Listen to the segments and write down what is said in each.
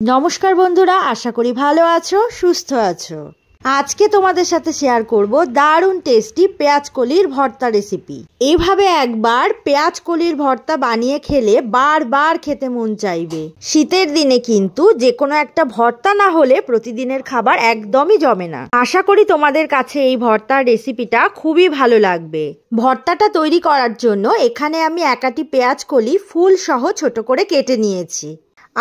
নমস্কার বন্ধুরা, আশা করি ভালো আছো, সুস্থ আছো। আজকে তোমাদের সাথে শেয়ার করব দারুণ টেস্টি পেঁয়াজ কলির ভর্তা রেসিপি। এইভাবে একবার পেঁয়াজ কলির ভর্তা বানিয়ে খেলে বারবার খেতে মন চাইবে। শীতের দিনে কিন্তু যে কোনো একটা ভর্তা না হলে প্রতিদিনের খাবার একদমই জমে না। আশা করি তোমাদের কাছে এই ভর্তার রেসিপিটা খুবই ভালো লাগবে। ভর্তাটা তৈরি করার জন্য এখানে আমি একাটি পেঁয়াজ কলি ফুল সহ ছোট করে কেটে নিয়েছি,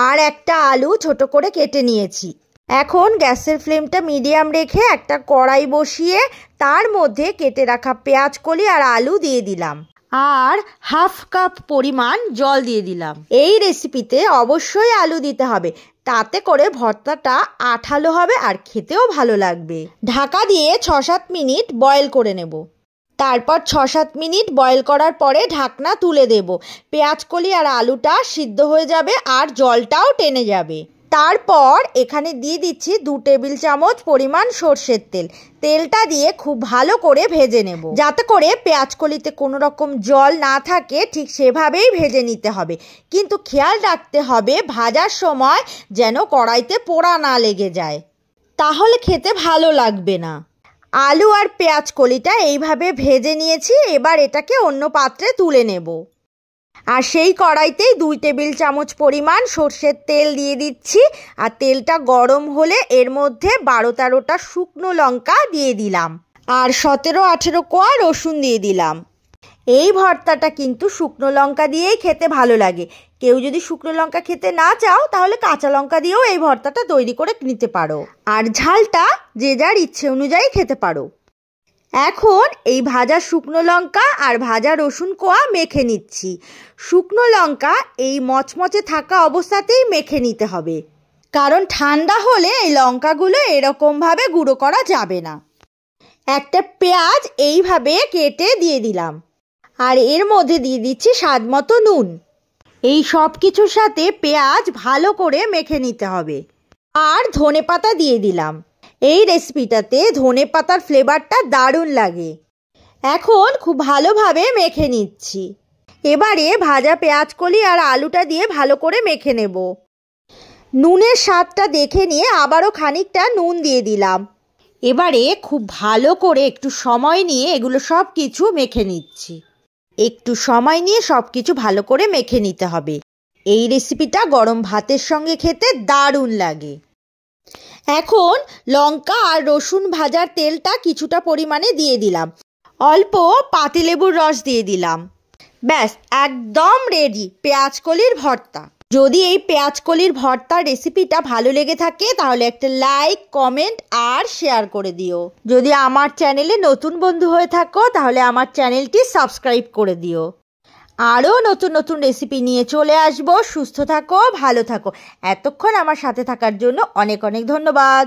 আর একটা আলু ছোট করে কেটে নিয়েছি। এখন গ্যাসের ফ্লেমটা মিডিয়াম রেখে একটা কড়াই বসিয়ে তার মধ্যে কেটে রাখা পেঁয়াজ কলি আর আলু দিয়ে দিলাম, আর হাফ কাপ পরিমাণ জল দিয়ে দিলাম। এই রেসিপিতে অবশ্যই আলু দিতে হবে, তাতে করে ভর্তাটা আঠালো হবে আর খেতেও ভালো লাগবে। ঢাকা দিয়ে 6-7 মিনিট বয়েল করে নেব। তারপর 6-7 মিনিট বয়েল করার পরে ঢাকনা তুলে দেব। পেঁয়াজ কলি আর আলুটা সিদ্ধ হয়ে যাবে আর জলটাও টেনে যাবে। তারপর এখানে দিয়ে দিচ্ছি 2 টেবিল চামচ পরিমাণ সর্ষের তেল। তেলটা দিয়ে খুব ভালো করে ভেজে নেব, যাতে করে পেঁয়াজ কলিতে কোনো রকম জল না থাকে। ঠিক সেভাবেই ভেজে নিতে হবে, কিন্তু খেয়াল রাখতে হবে ভাজার সময় যেন কড়াইতে পোড়া না লেগে যায়, তাহলে খেতে ভালো লাগবে না। আলু আর পেঁয়াজ কলিটা এইভাবে ভেজে নিয়েছি। এবার এটাকে অন্য পাত্রে তুলে নেব, আর সেই কড়াইতেই 2 টেবিল চামচ পরিমাণ সর্ষের তেল দিয়ে দিচ্ছি। আর তেলটা গরম হলে এর মধ্যে 12-13টা শুকনো লঙ্কা দিয়ে দিলাম, আর 17-18 কোয়া রসুন দিয়ে দিলাম। এই ভর্তাটা কিন্তু শুকনো লঙ্কা দিয়েই খেতে ভালো লাগে। কেউ যদি শুকনো লঙ্কা খেতে না চাও তাহলে কাঁচা লঙ্কা দিয়েও এই ভর্তাটা তৈরি করে নিতে পারো, আর ঝালটা যে যার ইচ্ছে অনুযায়ী খেতে পারো। এখন এই ভাজা শুকনো লঙ্কা আর ভাজা রসুন কোয়া মেখে নিচ্ছি। শুকনো লঙ্কা এই মচমচে থাকা অবস্থাতেই মেখে নিতে হবে, কারণ ঠান্ডা হলে এই লঙ্কাগুলো এরকমভাবে গুঁড়ো করা যাবে না। একটা পেঁয়াজ এইভাবে কেটে দিয়ে দিলাম, আর এর মধ্যে দিয়ে দিচ্ছি স্বাদ মতো নুন। এই সব কিছুর সাথে পেঁয়াজ ভালো করে মেখে নিতে হবে। আর ধনেপাতা দিয়ে দিলাম। এই রেসিপিটাতে ধনেপাতার ফ্লেভারটা দারুণ লাগে। এখন খুব ভালোভাবে মেখে নিচ্ছি। এবারে ভাজা পেঁয়াজ কলি আর আলুটা দিয়ে ভালো করে মেখে নেব। নুনের স্বাদটা দেখে নিয়ে আবারও খানিকটা নুন দিয়ে দিলাম। এবারে খুব ভালো করে একটু সময় নিয়ে এগুলো সব কিছু মেখে নিচ্ছি। একটু সময় নিয়ে সব কিছু ভালো করে মেখে নিতে হবে। এই রেসিপিটা গরম ভাতের সঙ্গে খেতে দারুণ লাগে। এখন লঙ্কা আর রসুন ভাজার তেলটা কিছুটা পরিমাণে দিয়ে দিলাম, অল্প পাতিলেবুর রস দিয়ে দিলাম। ব্যাস, একদম রেডি পেঁয়াজ কলির ভর্তা। যদি এই পেঁয়াজ কলির ভর্তার রেসিপিটা ভালো লেগে থাকে তাহলে একটা লাইক, কমেন্ট আর শেয়ার করে দিও। যদি আমার চ্যানেলে নতুন বন্ধু হয়ে থাকো তাহলে আমার চ্যানেলটি সাবস্ক্রাইব করে দিও। আরও নতুন নতুন রেসিপি নিয়ে চলে আসবো। সুস্থ থাকো, ভালো থাকো। এতক্ষণ আমার সাথে থাকার জন্য অনেক অনেক ধন্যবাদ।